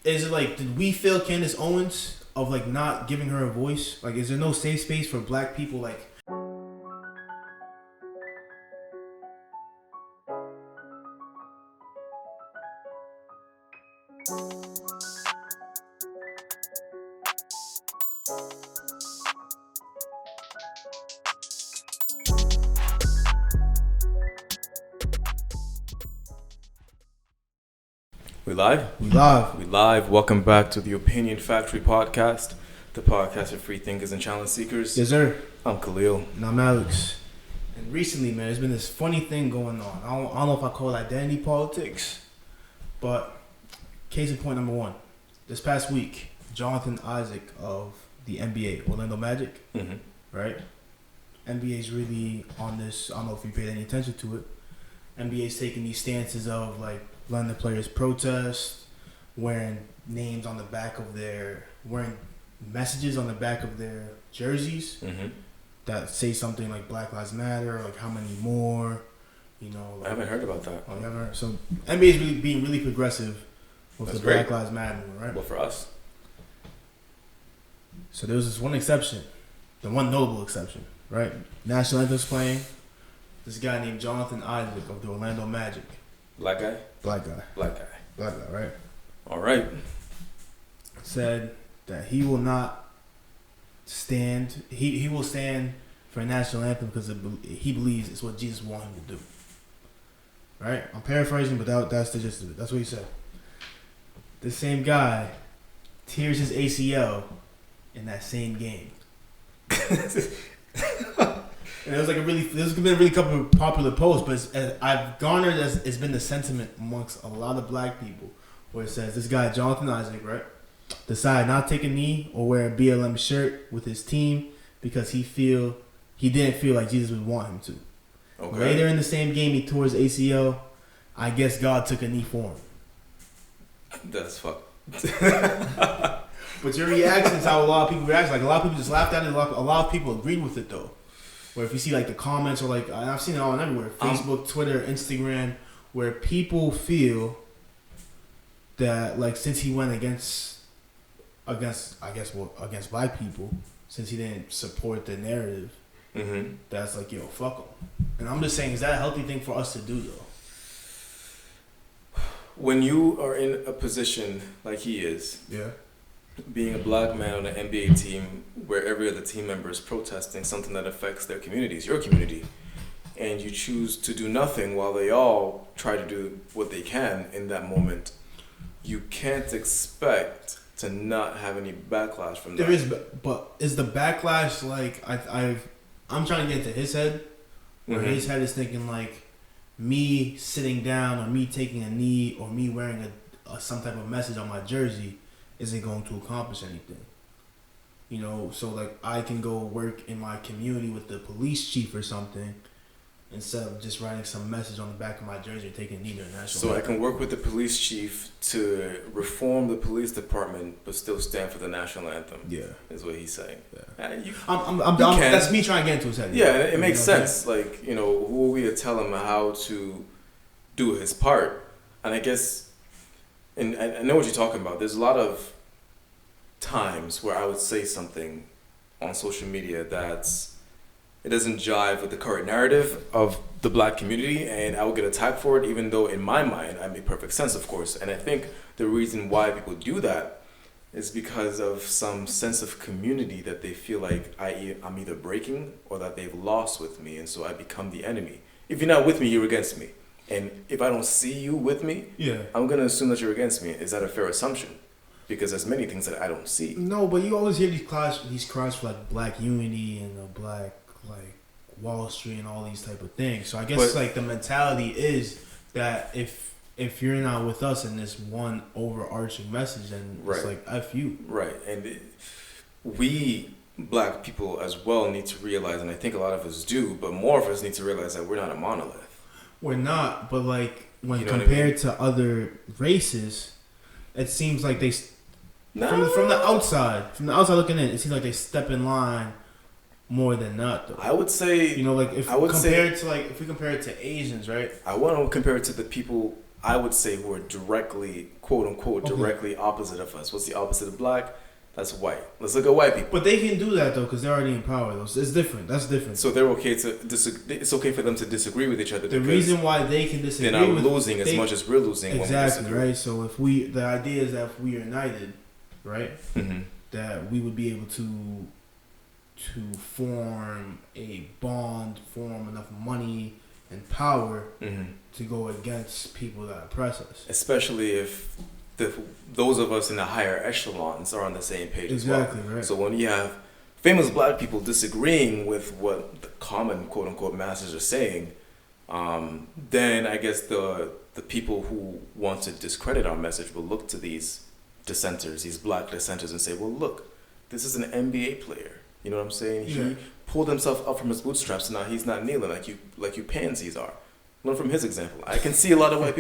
is it like, did we fail Candace Owens of like not giving her a voice? Like, is there no safe space for black people? Like, We live? we live. We live. Welcome back to the Opinion Factory podcast, the podcast for free thinkers and challenge seekers. Yes, sir. I'm Khelil. And I'm Alex. And recently, man, there's been this funny thing going on. I don't know if I call it identity politics, but case in point number one. This past week, Jonathan Isaac of the NBA, Orlando Magic, right? NBA's really on this. I don't know if you paid any attention to it. NBA's taking these stances of like letting the players protest, wearing names on the back of wearing messages on the back of their jerseys that say something like Black Lives Matter, like how many more, you know. Like, I haven't heard about that. Oh, you haven't heard? So NBA's really being really progressive with That's the great. Black Lives Matter movement, right? Well, for us. So there was this one exception, the one notable exception, right? National anthem's playing. This guy named Jonathan Isaac of the Orlando Magic. Black guy? Black guy. Black guy. Black guy, right? All right. Said that he will not stand. He will stand for a national anthem because he believes it's what Jesus wanted him to do. Right? I'm paraphrasing, but that's the gist of it. That's what he said. The same guy tears his ACL in that same game. And it was like there's been a really couple of popular posts, but I've garnered it's been the sentiment amongst a lot of black people where it says this guy Jonathan Isaac, right, decided not to take a knee or wear a BLM shirt with his team because he didn't feel like Jesus would want him to. Okay. Later in the same game, he tore his ACL. I guess God took a knee for him. That's fucked. But your reaction is how a lot of people react. Like a lot of people just laughed at it. A lot of people agreed with it though. Where if you see like the comments or like I've seen it all everywhere, Facebook, Twitter, Instagram, where people feel that like since he went against black people, since he didn't support the narrative, that's like, yo, fuck him. And I'm just saying, is that a healthy thing for us to do though? When you are in a position like he is, Yeah. being a black man on an NBA team where every other team member is protesting something that affects their communities, your community, and you choose to do nothing while they all try to do what they can in that moment, you can't expect to not have any backlash from that. There is, but is the backlash like I'm trying to get into his head, where his head is thinking like me sitting down or me taking a knee or me wearing some type of message on my jersey isn't going to accomplish anything. You know, so like I can go work in my community with the police chief or something instead of just writing some message on the back of my jersey or taking a knee to a national. So I can work with the police chief to reform the police department but still stand for the national anthem. Yeah. Is what he's saying. Yeah. I'm that's me trying to get into his head. Yeah, it makes sense. Like, you know, who are we to tell him how to do his part? And I guess, and I know what you're talking about. There's a lot of times where I would say something on social media it doesn't jive with the current narrative of the black community, and I will get attacked for it, even though in my mind I make perfect sense, of course. And I think the reason why people do that is because of some sense of community that they feel like I'm either breaking or that they've lost with me, and so I become the enemy. If you're not with me, you're against me. And if I don't see you with me, I'm going to assume that you're against me. Is that a fair assumption? Because there's many things that I don't see. No, but you always hear these cries for like black unity and the black like Wall Street and all these type of things. So I guess like the mentality is that if you're not with us in this one overarching message, then it's like F you. Right. And we black people as well need to realize, and I think a lot of us do, but more of us need to realize that we're not a monolith. We're not, but like when compared to other races, it seems like they from the outside looking in, it seems like they step in line more than not, though. I would say, like if we compare it to Asians, right? I want to compare it to the people I would say, who are directly, quote unquote, directly opposite of us. What's the opposite of black? That's white. Let's look at white people. But they can do that though, because they're already in power. Though, it's different. That's different. So they're okay to disagree. It's okay for them to disagree with each other. The reason why they can disagree, they're not losing as much as we're losing. Exactly, right. So if the idea is that if we are united, right, that we would be able to form a bond, form enough money and power to go against people that oppress us. Especially if those of us in the higher echelons are on the same page as well. Exactly, right. So when you have famous black people disagreeing with what the common quote unquote masses are saying, then I guess the people who want to discredit our message will look to these dissenters, these black dissenters, and say, well, look, this is an NBA player. You know what I'm saying? Yeah. He pulled himself up from his bootstraps, and now he's not kneeling like you pansies are. Learn from his example. I can see a lot of white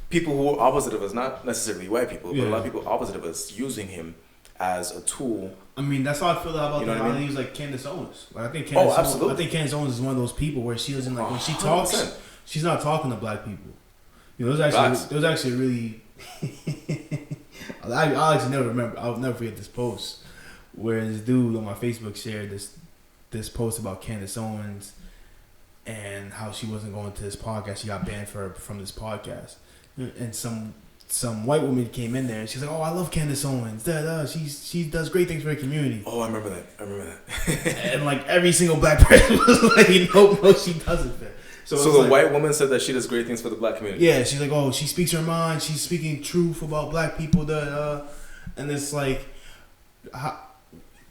people who are opposite of us, not necessarily white people, but a lot of people opposite of us using him as a tool. I mean, that's how I feel about how they use like Candace Owens. Like, I think Candace Owens is one of those people where she doesn't like when she talks, 100%. She's not talking to black people. You know, there was actually really. I'll never forget this post where this dude on my Facebook shared this post about Candace Owens and how she wasn't going to this podcast. She got banned from this podcast. And some white woman came in there and she's like, "Oh, I love Candace Owens. She does great things for the community." Oh, I remember that. And like every single black person was like, "No, she doesn't." So the white woman said that she does great things for the black community. Yeah, she's like, "Oh, she speaks her mind. She's speaking truth about black people." And it's like,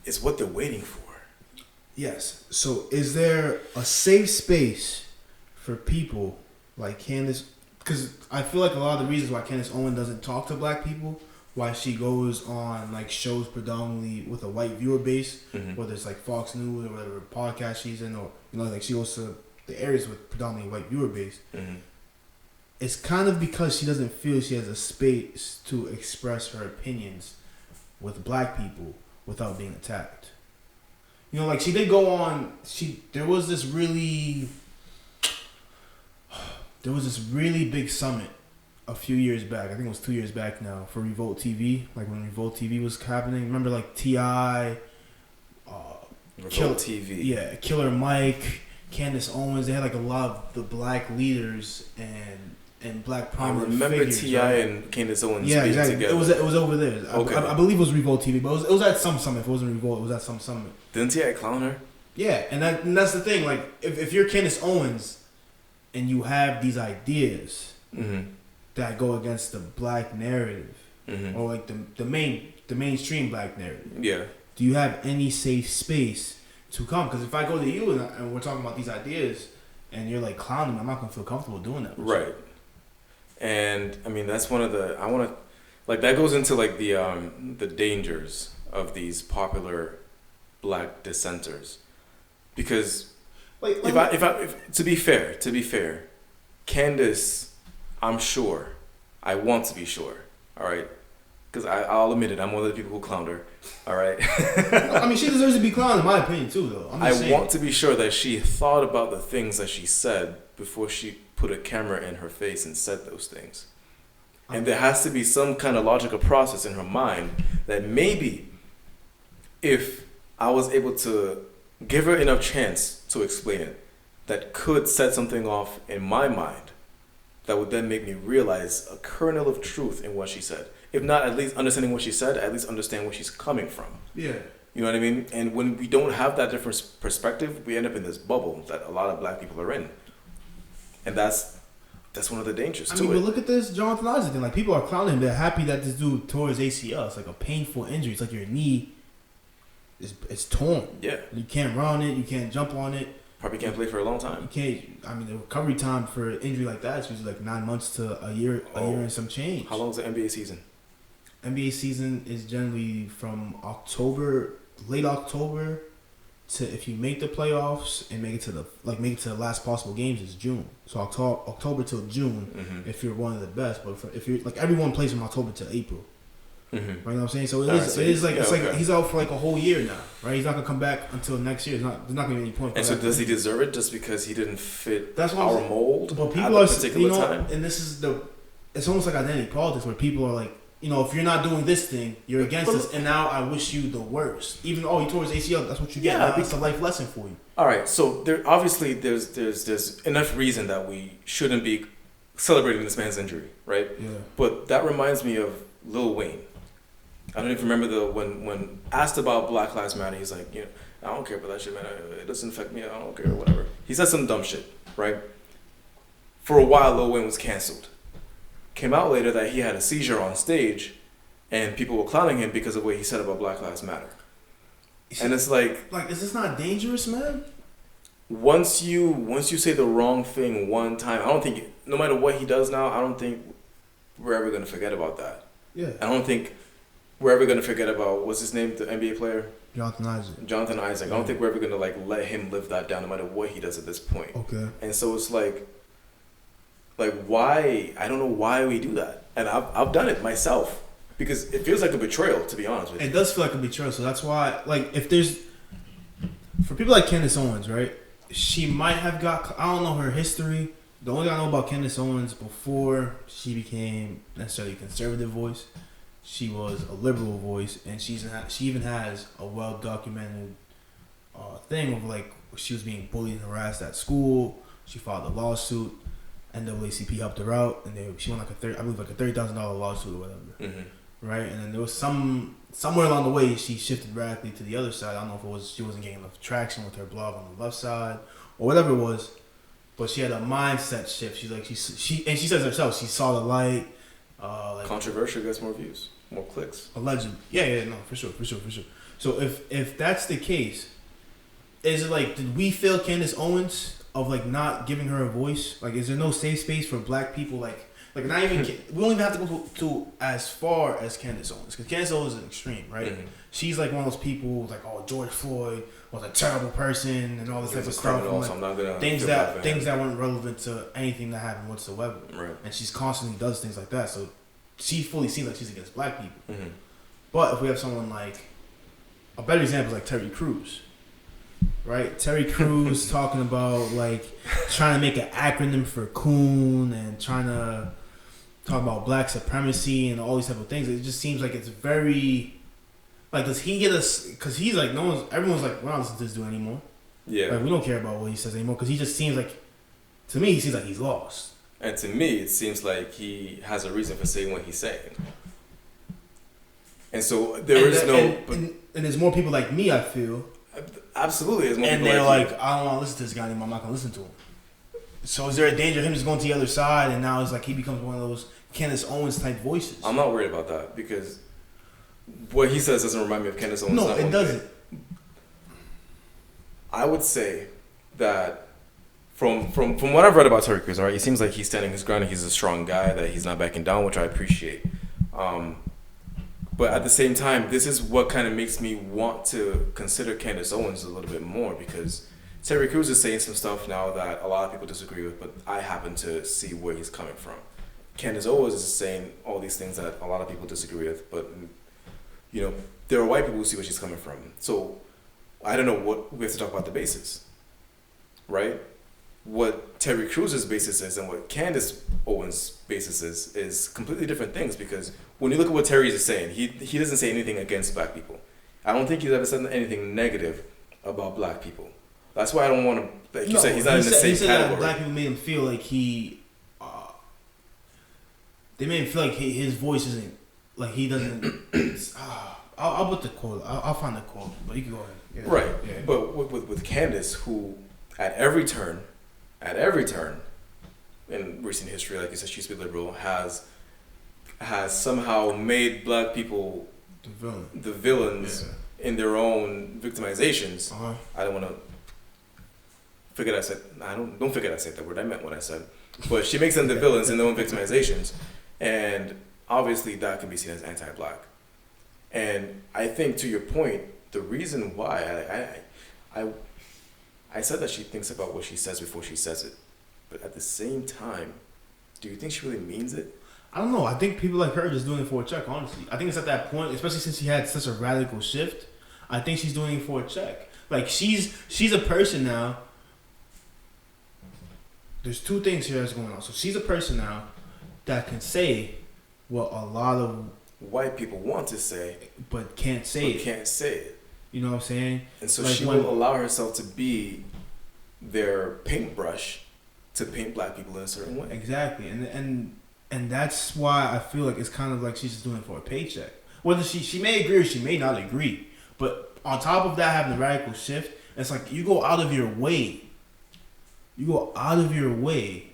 it's what they're waiting for. Yes. So is there a safe space for people like Candace? Because I feel like a lot of the reasons why Candace Owens doesn't talk to black people, why she goes on like shows predominantly with a white viewer base, whether it's like Fox News or whatever podcast she's in, or like she goes to the areas with predominantly white viewer base. It's kind of because she doesn't feel she has a space to express her opinions with black people without being attacked. You know, like she did go on. There was this really big summit a few years back. I think it was 2 years back now for Revolt TV. Like when Revolt TV was happening. Remember, like T.I., Revolt TV. Yeah, Killer Mike, Candace Owens. They had like a lot of the black leaders and black prominent figures. I remember T.I. and Candace Owens speaking exactly. together. It was over there. Okay. I believe it was Revolt TV, but it was at some summit. If it wasn't Revolt, it was at some summit. Didn't T.I. clown her? Yeah, and that's the thing. Like if you're Candace Owens and you have these ideas that go against the black narrative or like the mainstream black narrative, do you have any safe space to come? Because if I go to you and we're talking about these ideas and you're like clowning me, I'm not gonna feel comfortable doing that. Right. And I mean that's one of the that goes into like the dangers of these popular black dissenters, because if to be fair, Candace, I'm sure, I want to be sure, all right, because I'll admit it, I'm one of the people who clowned her, all right. I mean, she deserves to be clowned in my opinion too, though. I want to be sure that she thought about the things that she said before she put a camera in her face and said those things. And there has to be some kind of logical process in her mind that maybe if I was able to give her enough chance to explain it, that could set something off in my mind that would then make me realize a kernel of truth in what she said. If not at least understanding what she said, at least understand where she's coming from. Yeah. You know what I mean? And when we don't have that different perspective, we end up in this bubble that a lot of black people are in. And that's one of the dangers to it. But look at this Jonathan Isaac thing. Like, people are clowning him. They're happy that this dude tore his ACL. It's like a painful injury. It's like your knee is torn. Yeah. You can't run on it. You can't jump on it. Probably can't play for a long time. You can't. I mean, the recovery time for an injury like that is usually like 9 months to a year and some change. How long is the NBA season? NBA season is generally from late October, to if you make the playoffs and make it to the last possible games is June. So October till June, if you're one of the best. But if you're like, everyone plays from October to April. Right, you know what I'm saying? So like he's out for like a whole year now, right? He's not gonna come back until next year. There's not gonna be any point. And so does he deserve it just because he didn't fit our mold? But people are, time? And this is it's almost like identity politics where people are like, you know, if you're not doing this thing, you're against us, and now I wish you the worst. Even you tore his ACL, that's what you get. Yeah, it's a life lesson for you. All right, so there's enough reason that we shouldn't be celebrating this man's injury, right? Yeah. But that reminds me of Lil Wayne. I don't even remember when asked about Black Lives Matter, he's like, you know, I don't care about that shit, man. It doesn't affect me. I don't care, whatever. He said some dumb shit, right? For a while, Lil Wayne was canceled. Came out later that he had a seizure on stage, and people were clowning him because of what he said about Black Lives Matter. And it's like, is this not dangerous, man? Once you say the wrong thing one time, I don't think, no matter what he does now, I don't think we're ever gonna forget about that. Yeah. I don't think we're ever gonna forget about, what's his name, the NBA player? Jonathan Isaac. I don't think we're ever gonna let him live that down, no matter what he does at this point. Okay. And so it's like why? I don't know why we do that, and I've done it myself because it feels like a betrayal, to be honest with you. It does feel like a betrayal, so that's why, if there's, for people like Candace Owens, right? She might have got, I don't know her history. The only thing I know about Candace Owens before she became necessarily a conservative voice, she was a liberal voice, and she even has a well documented thing of she was being bullied and harassed at school. She filed a lawsuit. NAACP helped her out, and she won a $30,000 lawsuit or whatever, right? And then there was somewhere along the way she shifted radically to the other side. I don't know if it was she wasn't getting enough traction with her blog on the left side or whatever it was, but she had a mindset shift. She's like she says herself she saw the light. Controversial gets more views, more clicks. Allegedly, yeah, no, for sure. So if that's the case, is it did we fail Candace Owens? Of not giving her a voice, is there no safe space for Black people? Not even we don't even have to go to as far as Candace Owens, because Candace Owens is an extreme, right? Mm-hmm. She's one of those people George Floyd was a terrible person and all this type of stuff. So I'm not gonna things that weren't relevant to anything that happened whatsoever. Right. And she's constantly does things like that, so she fully seems like she's against Black people. Mm-hmm. But if we have someone a better example is Terry Crews. Right, Terry Crews talking about trying to make an acronym for coon and trying to talk about Black supremacy and all these type of things. It just seems like it's very does he get us? Because he's everyone's we're not listening to this dude anymore. Yeah, we don't care about what he says anymore because he just seems to me he seems like he's lost. And to me, it seems like he has a reason for saying what he's saying. And so and there's more people like me, I feel. Absolutely. And they're I don't want to listen to this guy anymore. I'm not going to listen to him. So is there a danger of him just going to the other side and now it's he becomes one of those Candace Owens type voices? I'm not worried about that because what he says doesn't remind me of Candace Owens. No, it doesn't. I would say that from what I've read about Terry Crews, all right, it seems like he's standing his ground and he's a strong guy, that he's not backing down, which I appreciate. But at the same time, this is what kind of makes me want to consider Candace Owens a little bit more because Terry Crews is saying some stuff now that a lot of people disagree with, but I happen to see where he's coming from. Candace Owens is saying all these things that a lot of people disagree with, but there are white people who see where she's coming from. So I don't know what we have to talk about the basis, right? What Terry Crews' basis is and what Candace Owens' basis is completely different things because when you look at what Terry is saying, he doesn't say anything against Black people. I don't think he's ever said anything negative about Black people. That's why I don't want to, you said, he's not in the same category. That Black people made him feel like they made him feel like his voice isn't, he doesn't, I'll put the quote, I'll find the quote, but you can go ahead. Yeah. Right, yeah. But with Candace, who at every turn in recent history, like you said, she used to be liberal, has somehow made Black people the villains in their own victimizations. Uh-huh. I don't want to forget I said. Don't forget I said that word. I meant what I said. But she makes them the villains in their own victimizations, and obviously that can be seen as anti-Black. And I think to your point, the reason why I said that she thinks about what she says before she says it, but at the same time, do you think she really means it? I don't know. I think people like her are just doing it for a check, honestly. I think it's at that point, especially since she had such a radical shift, I think she's doing it for a check. She's a person now. There's two things here that's going on. So she's a person now that can say what a lot of white people want to say, but can't say it. Can't say it. You know what I'm saying? And so she will allow herself to be their paintbrush to paint black people in a certain way. Exactly, and that's why I feel like it's kind of like she's just doing it for a paycheck. Whether she may agree or she may not agree, but on top of that, having the radical shift, it's like you go out of your way. You go out of your way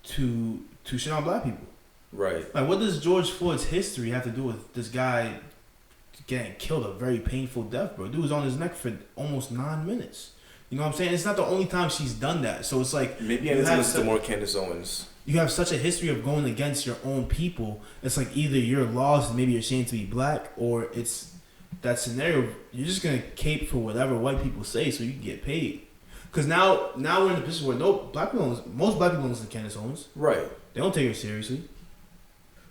to shit on black people. Right. Like, what does George Floyd's history have to do with this guy getting killed a very painful death, bro? Dude was on his neck for almost 9 minutes. You know what I'm saying? It's not the only time she's done that. So it's like maybe I need to listen to more Candace Owens. You have such a history of going against your own people. It's like either you're lost and maybe you're ashamed to be black, or it's that scenario. You're just gonna cape for whatever white people say so you can get paid. Because now we're in a position where most black people don't listen to Candace Owens. Right. They don't take her seriously.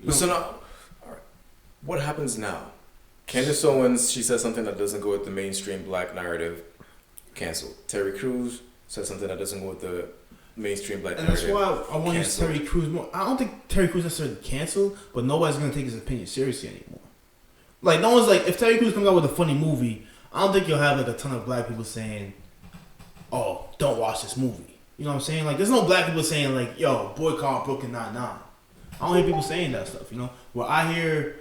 But so now, all right, what happens now? Candace Owens, she says something that doesn't go with the mainstream black narrative. Canceled. Terry Crews says something that doesn't go with the mainstream black narrative. And that's why I want to use Terry Crews more. I don't think Terry Crews necessarily canceled, but nobody's gonna take his opinion seriously anymore. Like, no one's like, if Terry Crews comes out with a funny movie, I don't think you'll have like a ton of black people saying, "Oh, don't watch this movie." You know what I'm saying? Like, there's no black people saying like, "Yo, boycott Brooklyn Nine-Nine." I don't hear people saying that stuff. You know, where I hear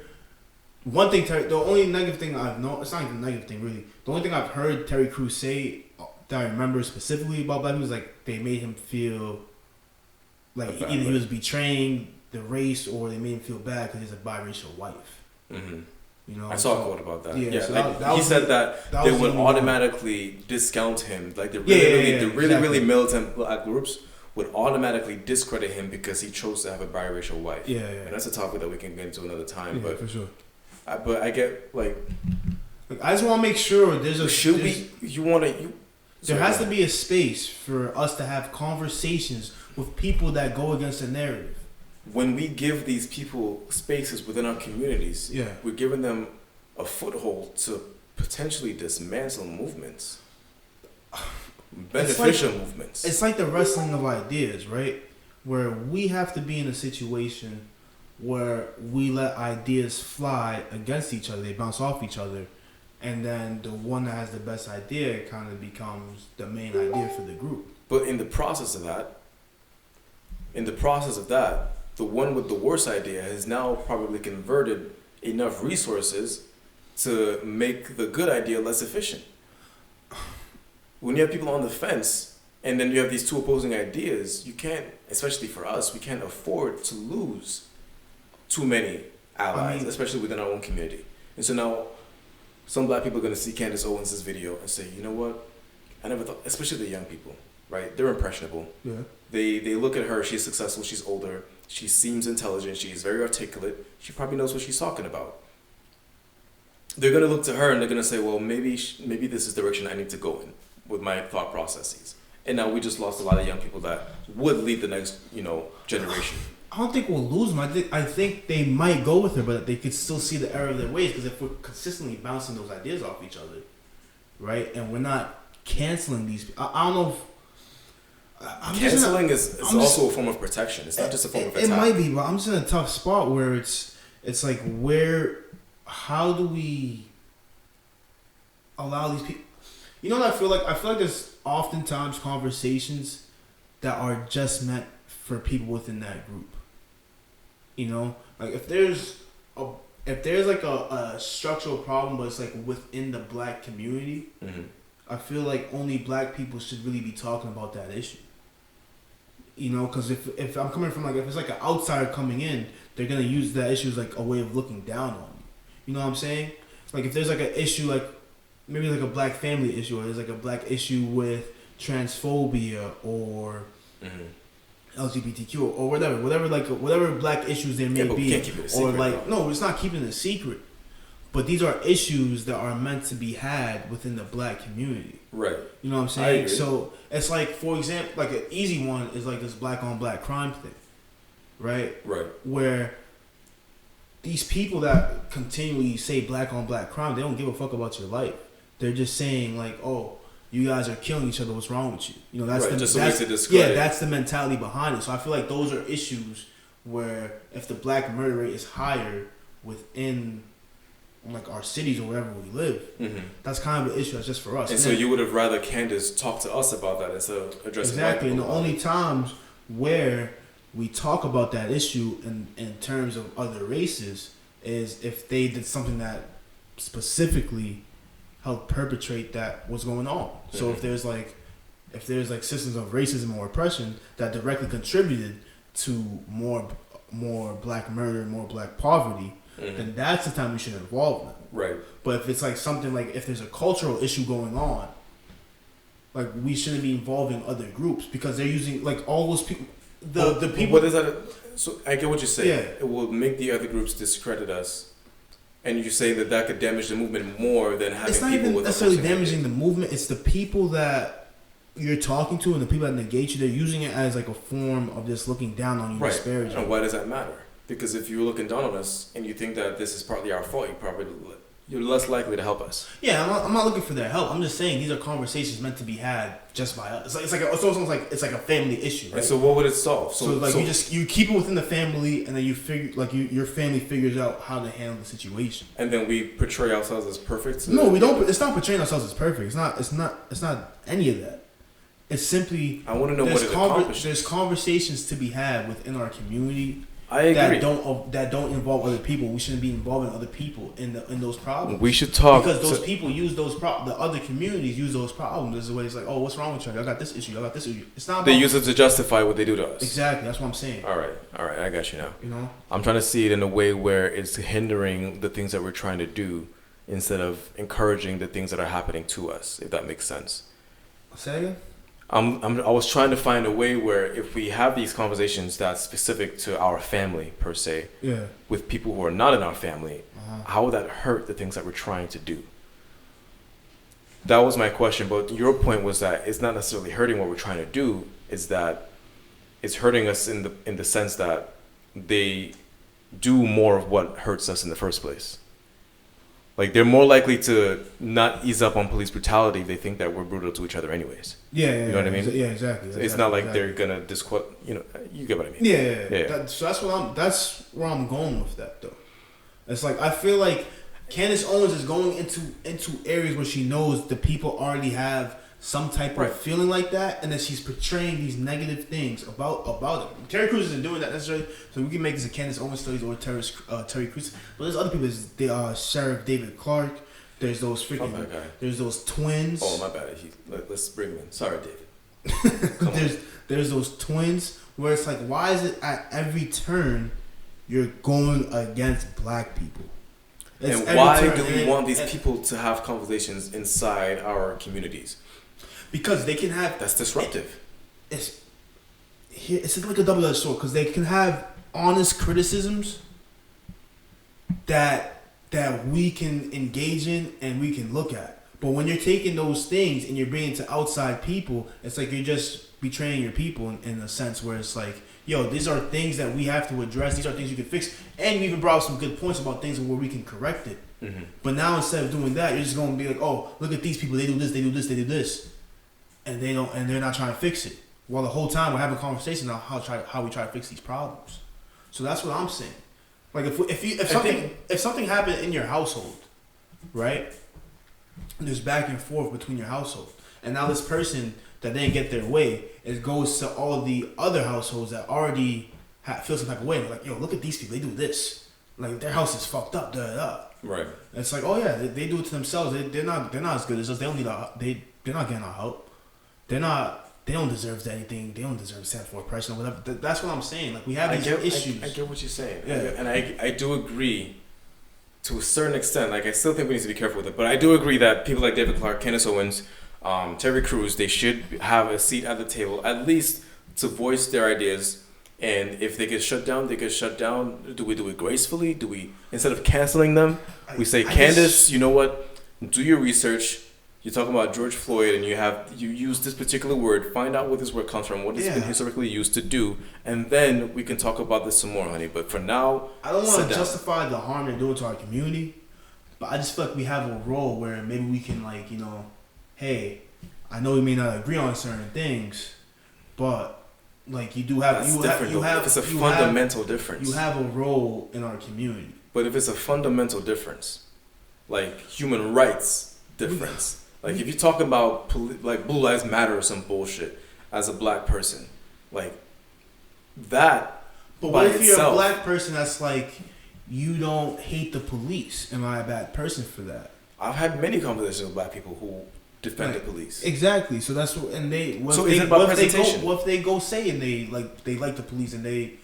one thing. The only negative thing I've known, it's not even a negative thing really. The only thing I've heard Terry Crews say that I remember specifically about black people is like they made him feel like either he was betraying the race or they made him feel bad because he's a biracial wife. Mm-hmm. You know, I saw a quote about that. Yeah, so like that he said that they would automatically discount him. Like the really militant black groups would automatically discredit him because he chose to have a biracial wife. Yeah. And that's a topic that we can get into another time. Yeah, but for sure. But I get like I just want to make sure there's a there has to be a space for us to have conversations with people that go against the narrative. When we give these people spaces within our communities, we're giving them a foothold to potentially dismantle movements, beneficial movements. It's like the wrestling of ideas, right? Where we have to be in a situation where we let ideas fly against each other, they bounce off each other, and then the one that has the best idea kind of becomes the main idea for the group. But in the process of that, the one with the worst idea has now probably converted enough resources to make the good idea less efficient. When you have people on the fence and then you have these two opposing ideas, you can't, especially for us, we can't afford to lose too many allies, especially within our own community. And so now some black people are going to see Candace Owens' video and say, you know what? I never thought, especially the young people, right? They're impressionable. Yeah. They look at her, she's successful, she's older, she seems intelligent, she's very articulate, she probably knows what she's talking about. They're going to look to her and they're going to say, well, maybe this is the direction I need to go in with my thought processes. And now we just lost a lot of young people that would lead the next, generation. I don't think we'll lose them. I think they might go with her, but they could still see the error of their ways, because if we're consistently bouncing those ideas off each other, right, and we're not canceling these people, I don't know if... Canceling is also a form of protection. It's not just a form of attack. It might be, but I'm just in a tough spot where it's like, how do we allow these people... You know what I feel like? I feel like there's oftentimes conversations that are just meant for people within that group. You know? Like, if there's like a structural problem, but it's like within the black community, I feel like only black people should really be talking about that issue. You know, because if I'm coming from, like, if it's like an outsider coming in, they're going to use that issue as like a way of looking down on you. You know what I'm saying? Like, if there's like an issue, like maybe like a black family issue, or there's like a black issue with transphobia or LGBTQ or whatever black issues there may be, we can't keep it a secret, or like, no, it's not keeping it a secret. But these are issues that are meant to be had within the black community. Right. You know what I'm saying? So it's like, for example, like an easy one is like this black on black crime thing. Right? Right. Where these people that continually say black on black crime, they don't give a fuck about your life. They're just saying like, oh, you guys are killing each other, what's wrong with you? You know, that's right, the just that's the mentality behind it. So I feel like those are issues where if the black murder rate is higher within like our cities or wherever we live, that's kind of an issue that's just for us. And so you would have rather Candace talk to us about that instead of addressing exactly. And the about only it. times where we talk about that issue in terms of other races is if they did something that specifically helped perpetrate that what's going on. So if there's like systems of racism or oppression that directly contributed to more black murder, more black poverty, then that's the time we should involve them. Right. But if it's like something like if there's a cultural issue going on, like we shouldn't be involving other groups because they're using like all those people. The people. What is that? So I get what you're saying. Yeah. It will make the other groups discredit us, and you say that could damage the movement more than having It's not people even with necessarily opposing damaging ideas. the movement. It's the people that you're talking to and the people that negate you. They're using it as like a form of just looking down on you, Right. disparaging. And why does that matter? Because if you're looking down on us and you think that this is partly our fault, you're less likely to help us. Yeah, I'm not looking for their help. I'm just saying these are conversations meant to be had just by us. It's almost like it's like a family issue, right? And so what would it solve? So you keep it within the family, and then you figure your family figures out how to handle the situation. And then we portray ourselves as perfect. No, we don't. It's not portraying ourselves as perfect. It's not any of that. It's simply I want to know what it accomplishes. there's conversations to be had within our community. I agree. That don't involve other people. We shouldn't be involving other people in those problems. We should talk because those people use those the other communities use those problems as a way. It's like, oh, what's wrong with you? I got this issue. I got this issue. It's not. About, they use it to justify what they do to us. Exactly. That's what I'm saying. All right. I got you now. You know, I'm trying to see it in a way where it's hindering the things that we're trying to do instead of encouraging the things that are happening to us. If that makes sense. Say again. I was trying to find a way where if we have these conversations that's specific to our family per se, yeah, with people who are not in our family, how would that hurt the things that we're trying to do? That was my question, but your point was that it's not necessarily hurting what we're trying to do. Is that it's hurting us in the sense that they do more of what hurts us in the first place. Like, they're more likely to not ease up on police brutality if they think that we're brutal to each other anyways. Yeah, you know what I mean? Yeah, exactly. It's not like they're gonna you get what I mean? Yeah. So that's where I'm going with that though. It's like I feel like Candace Owens is going into areas where she knows the people already have some type of feeling like that, and then she's portraying these negative things about it. Terry Crews isn't doing that necessarily, so we can make this a Candace Owens studies or Terry Crews. But there's other people. There's Sheriff David Clark. There's those freaking. There's those twins. Oh my bad. Let's bring him in. Sorry, David. There's those twins where it's like, why is it at every turn you're going against black people? And why do we want these people to have conversations inside our communities? Because they can have... That's disruptive. It's like a double-edged sword, because they can have honest criticisms that we can engage in and we can look at. But when you're taking those things and you're bringing it to outside people, it's like you're just betraying your people in a sense where it's like, yo, these are things that we have to address. These are things you can fix. And you even brought up some good points about things where we can correct it. Mm-hmm. But now instead of doing that, you're just going to be like, oh, look at these people. They do this, they do this, they do this. And they're not trying to fix it. While the whole time we're having a conversation on how we try to fix these problems. So that's what I'm saying. Like if something happened in your household, right? And there's back and forth between your household, and now this person that didn't get their way, it goes to all the other households that already feel some type of way. They're like, yo, look at these people. They do this. Like their house is fucked up. Da da da. Right. And it's like, oh yeah, they do it to themselves. They're not as good as us. They don't need they're not getting our help. They don't deserve anything. They don't deserve to stand for oppression or whatever. That's what I'm saying. Like we have these issues. I get what you're saying. Yeah. And I do agree to a certain extent. Like I still think we need to be careful with it. But I do agree that people like David Clark, Candace Owens, Terry Crews, they should have a seat at the table, at least to voice their ideas. And if they get shut down, they get shut down. Do we do it gracefully? Do we, instead of canceling them, we say, Candace, you know what? Do your research. You're talking about George Floyd, and you use this particular word. Find out where this word comes from, what it's been historically used to do, and then we can talk about this some more, honey. But for now, I don't want to justify the harm they're doing to our community, but I just feel like we have a role where maybe we can, like, hey, I know we may not agree on certain things, but like you do have That's you different. have you have If it's a you fundamental have, difference. you have a role in our community. But if it's a fundamental difference, like human rights difference, like if you talk about like Blue Lives Matter or some bullshit as a black person, like that. But by what if you're a itself, black person that's like, you don't hate the police? Am I a bad person for that? I've had many conversations with black people who defend the police. Exactly. So that's what, and they. So is it about presentation? What if they go say and they like the police and they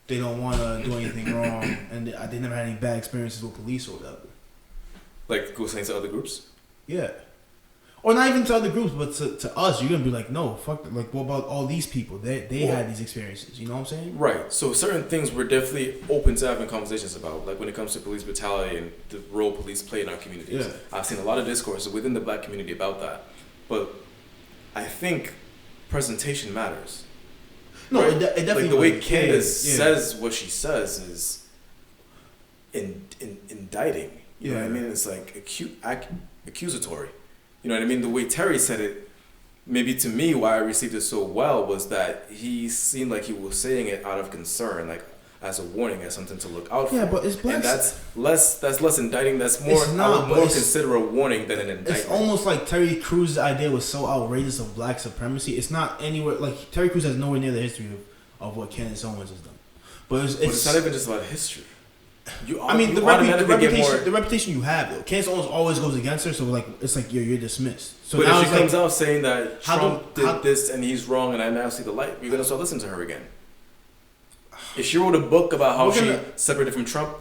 don't want to do anything wrong and they never had any bad experiences with police or whatever. Like go saying to other groups? Yeah. Or not even to other groups, but to us, you're gonna be like, no, fuck. Like, what about all these people? They had these experiences. You know what I'm saying? Right. So certain things we're definitely open to having conversations about, like when it comes to police brutality and the role police play in our communities. Yeah. I've seen a lot of discourse within the black community about that, but I think presentation matters. No, right? it definitely. Like the way Candace says what she says is indicting. You know what I mean? It's like accusatory. You know what I mean? The way Terry said it, maybe to me, why I received it so well was that he seemed like he was saying it out of concern, like as a warning, as something to look out for. Yeah, but it's black. And that's less indicting. That's more. I would more consider a warning than an indictment. It's almost like Terry Cruz's idea was so outrageous of black supremacy. It's not anywhere like Terry Crews has nowhere near the history of what Candace Owens has done. But it's not even just about history. The reputation you have though. Candace Owens always goes against her, so like it's like you're dismissed. So but now if she comes out saying that Trump did this and he's wrong and I now see the light, you're gonna start listening to her again. If she wrote a book about how she separated from Trump,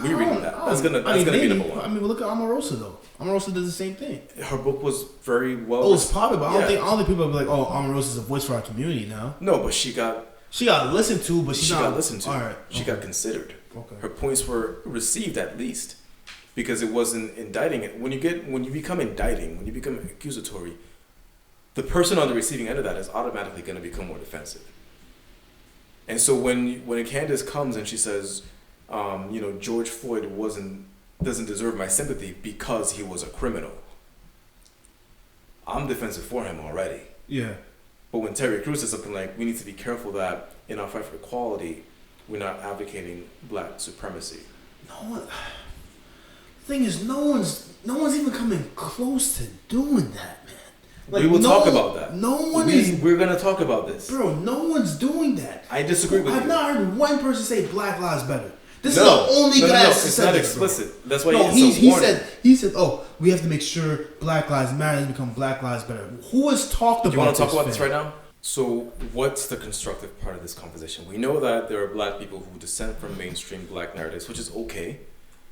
we reading that. That's gonna be number one. I mean, look at Omarosa though. Omarosa did the same thing. Her book was very well. Oh, it's popular, but I don't think people will be like, oh, Omarosa's a voice for our community now. No, but she got listened to, but she got listened to. All right, she got considered. Okay. Her points were received at least, because it wasn't indicting it. When you become indicting, when you become accusatory, the person on the receiving end of that is automatically going to become more defensive. And so when Candace comes and she says, George Floyd doesn't deserve my sympathy because he was a criminal, I'm defensive for him already. Yeah. But when Terry Crews says something like, we need to be careful that in our fight for equality, we're not advocating black supremacy. The thing is, no one's even coming close to doing that, man. Like, we will talk about that. We're gonna talk about this, bro. No one's doing that. I disagree with you. I've not heard one person say Black Lives Better. This is the only guy that it's said not this, explicit. bro. That's why he said, oh, we have to make sure Black Lives Matter has become Black Lives Better. Who has talked about this? You want to talk about this right now? So what's the constructive part of this conversation? We know that there are black people who dissent from mainstream black narratives, which is okay.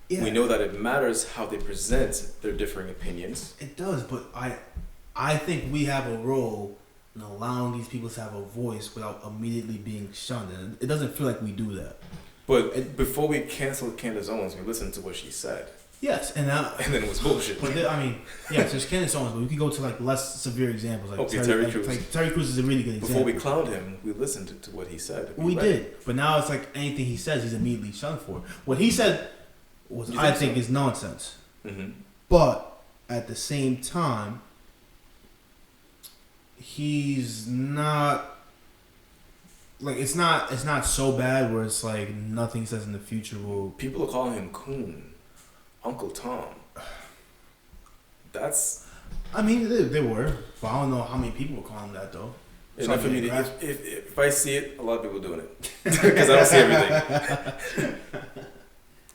Yeah. We know that it matters how they present their differing opinions. It does, but I think we have a role in allowing these people to have a voice without immediately being shunned. And it doesn't feel like we do that. But before we canceled Candace Owens, we listened to what she said. Yes, and then it was bullshit. But there's Candace Owens, but we can go to like less severe examples. Like Terry Crews. Like Terry Crews is a really good example. Before we clowned him, we listened to what he said. We did, but now it's like anything he says, he's immediately shunned for. What he said I think is nonsense. Mm-hmm. But at the same time, he's not. Like it's not so bad where it's like nothing he says in the future will. People are calling him Coon. Uncle Tom. That's. I mean, they were, but I don't know how many people were calling him that though. Enough for me to, if I see it, a lot of people are doing it because I don't see everything.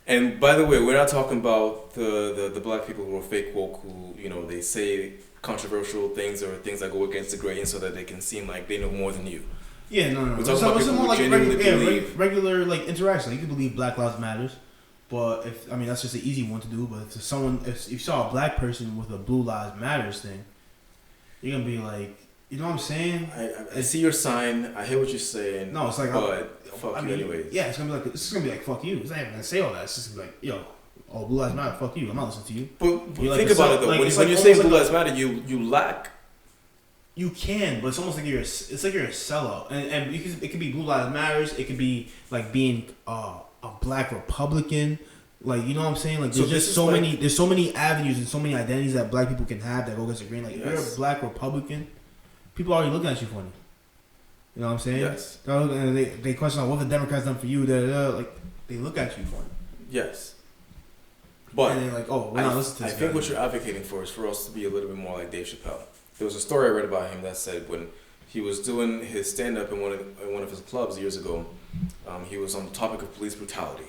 And by the way, we're not talking about the black people who are fake woke, who they say controversial things or things that go against the grain so that they can seem like they know more than you. Yeah, no. We're talking about people who genuinely believe regular like interaction. You can believe Black Lives Matters. But that's just an easy one to do. But if you saw a black person with a Blue Lives Matters thing, you're gonna be like, you know what I'm saying? I see your sign. I hear what you're saying. No, it's like, fuck you anyway. Yeah, it's gonna be like fuck you. It's not even gonna say all that. It's just gonna be like, yo, Blue Lives Matter. Fuck you. I'm not listening to you. But think about it though. When you say Blue Lives Matter, you lack. You can, but it's almost like you're a sellout, and it could be Blue Lives Matters. It could be like being a black Republican, like you know what I'm saying. Like there's there's so many avenues and so many identities that black people can have that go against the grain. Like if you're a black Republican, people are already looking at you funny. You know what I'm saying? Yes. And they question like, what the Democrats done for you? Like they look at you for it. Yes. But and they're like, oh, we're not listening to this I think guy. what you're advocating for is for us to be a little bit more like Dave Chappelle. There was a story I read about him that said when he was doing his stand-up in one of his clubs years ago, he was on the topic of police brutality.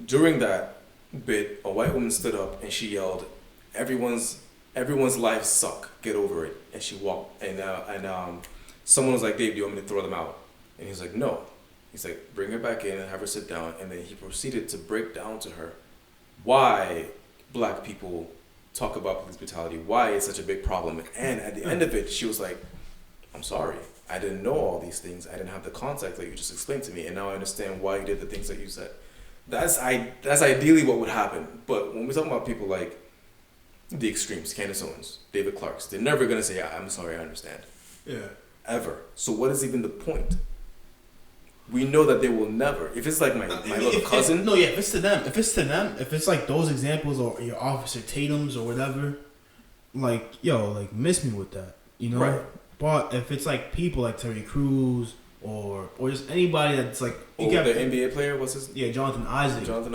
During that bit, a white woman stood up and she yelled, "Everyone's lives suck. Get over it." And she walked, and someone was like, "Dave, do you want me to throw them out?" And he was like, "No." He's like, "Bring her back in and have her sit down." And then he proceeded to break down to her why black people talk about police brutality, why it's such a big problem. And at the end of it, she was like, "I'm sorry. I didn't know all these things. I didn't have the context that you just explained to me. And now I understand why you did the things that you said." That's ideally what would happen. But when we're talking about people like the extremes, Candace Owens, David Clarks, they're never going to say, "I'm sorry, I understand." Yeah. Ever. So what is even the point? We know that they will never. If it's like my little cousin. If it's to them, if it's like those examples or your Officer Tatum's or whatever, like, yo, like, miss me with that, you know? Right. But if it's like people like Terry Crews or just anybody that's like... The NBA player, what's his name? Yeah, Jonathan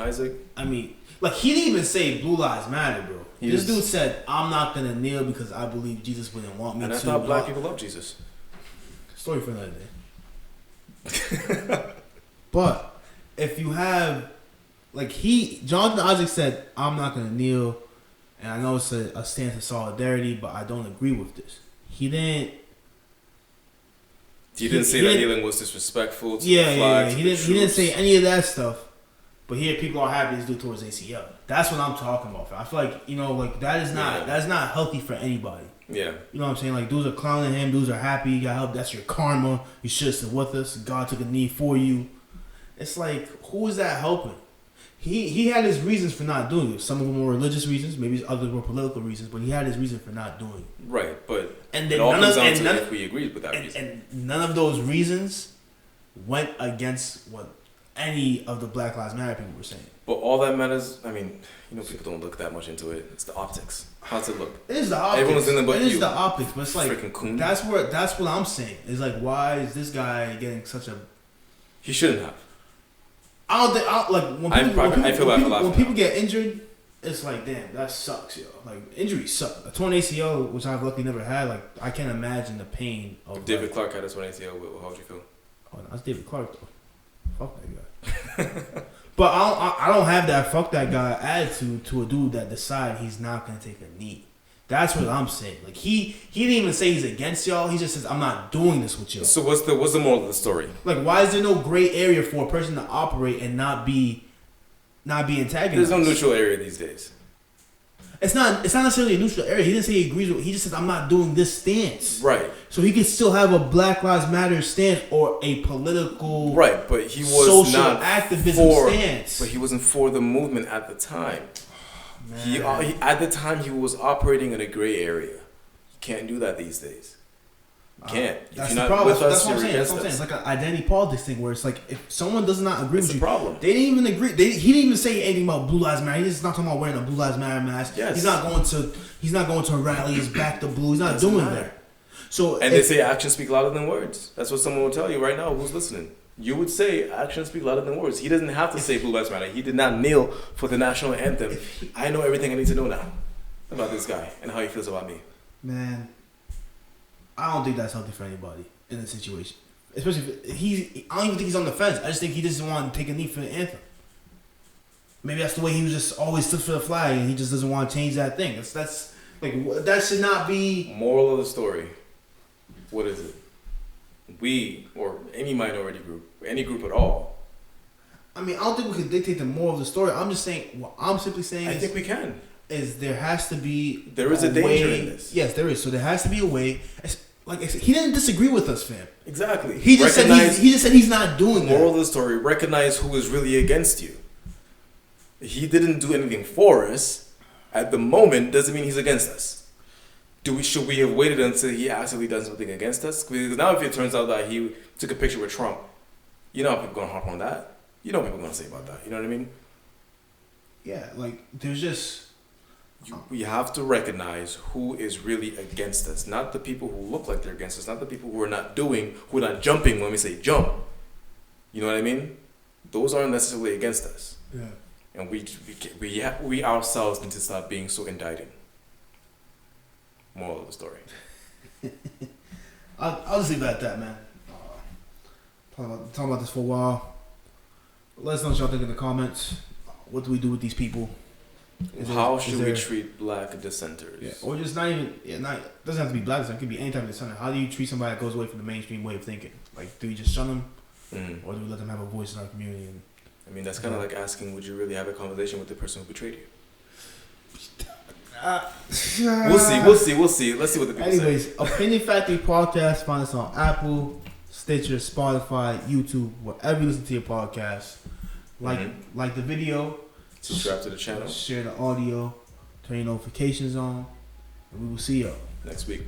Isaac. I mean, like, he didn't even say Blue Lives Matter, bro. This dude said, "I'm not going to kneel because I believe Jesus wouldn't want me to." And I thought black people love Jesus. Story for another day. But if you have, like, Jonathan Isaac said, "I'm not going to kneel, and I know it's a stance of solidarity, but I don't agree with this." He didn't say that kneeling was disrespectful to the flag. flag. He didn't say any of that stuff. But here, people are happy to do towards ACL. That's what I'm talking about. I feel like, you know, like, that's not healthy for anybody. Yeah. You know what I'm saying? Like, dudes are clowning him. Dudes are happy. You got help. That's your karma. You should have stood with us. God took a knee for you. It's like, who is that helping? He had his reasons for not doing it. Some of them were religious reasons. Maybe others were political reasons. But he had his reason for not doing it. Right. But and it all comes down to if we agree with that reason. And none of those reasons went against what any of the Black Lives Matter people were saying. But all that matters, I mean, you know, people don't look that much into it. It's the optics. How's it look? It is the optics. Everyone's in but it is the optics, but it's like coon. that's what I'm saying. It's like, why is this guy getting such a? He shouldn't have. I don't think when people get injured, it's like, damn, that sucks, yo. Like, injuries suck. A torn ACL, which I've luckily never had, like, I can't imagine the pain of. If David Clark had a torn ACL, how would you feel? Oh, that's David Clark though. Fuck that guy. But I don't have that fuck that guy attitude to a dude that decide he's not gonna take a knee. That's what I'm saying. Like, he didn't even say he's against y'all. He just says, "I'm not doing this with y'all." So what's the moral of the story? Like, why is there no gray area for a person to operate and not be antagonized? There's no neutral area these days. It's not necessarily a neutral area. He didn't say he agrees with it. He just says, "I'm not doing this stance." Right. So he could still have a Black Lives Matter stance or a political, right, but he was social not activism stance. But he wasn't for the movement at the time. He at the time he was operating in a gray area. You can't do that these days. You can't. That's the problem. That's what I'm saying. It's like an identity politics thing where it's like, if someone does not agree with you, problem. They didn't even agree. He didn't even say anything about Blue Lives Matter. He's not talking about wearing a Blue Lives Matter mask. Yes. He's not going to rallies back to blue. He's not doing that. So they say actions speak louder than words. That's what someone will tell you right now who's listening. You would say actions speak louder than words. He doesn't have to say Blue Lives Matter. He did not kneel for the national anthem. I know everything I need to know now about this guy and how he feels about me. Man, I don't think that's healthy for anybody in this situation. Especially if I don't even think he's on the fence. I just think he doesn't want to take a knee for the anthem. Maybe that's the way he was just always stood for the flag, and he just doesn't want to change that thing. That's like, that should not be. Moral of the story. What is it? We, or any minority group, any group at all. I mean, I don't think we can dictate the moral of the story. I'm just saying, what I'm simply saying I think we can. Is there has to be. There is a danger in this. Yes, there is. So there has to be a way. Like I said, he didn't disagree with us, fam. Exactly. He just said he's not doing that. Moral of the story: recognize who is really against you. He didn't do anything for us at the moment. Doesn't mean he's against us. Should we have waited until he actually done something against us? Because now, if it turns out that he took a picture with Trump, you know how people are gonna harp on that. You know what people are gonna say about that. You know what I mean? Yeah, like there's just we have to recognize who is really against us. Not the people who look like they're against us. Not the people who are not jumping when we say jump. You know what I mean? Those aren't necessarily against us. Yeah. And we ourselves need to stop being so indicting. Moral of the story. I'll just leave it at that, man. Talking about this for a while. Let us know what y'all think in the comments. What do we do with these people? How should we treat black dissenters? Yeah, or just not even. Yeah, doesn't have to be black dissenter. It could be any type of dissenter. How do you treat somebody that goes away from the mainstream way of thinking? Like, do you just shun them, or do we let them have a voice in our community? And, I mean, that's kind of like asking, would you really have a conversation with the person who betrayed you? We'll see. Let's see what the people say. Anyways, Opinion Factory Podcast. Find us on Apple, Stitcher, Spotify, YouTube, wherever you listen to your podcast. Like the video. Subscribe to the channel. Share the audio. Turn your notifications on. And we will see y'all next week.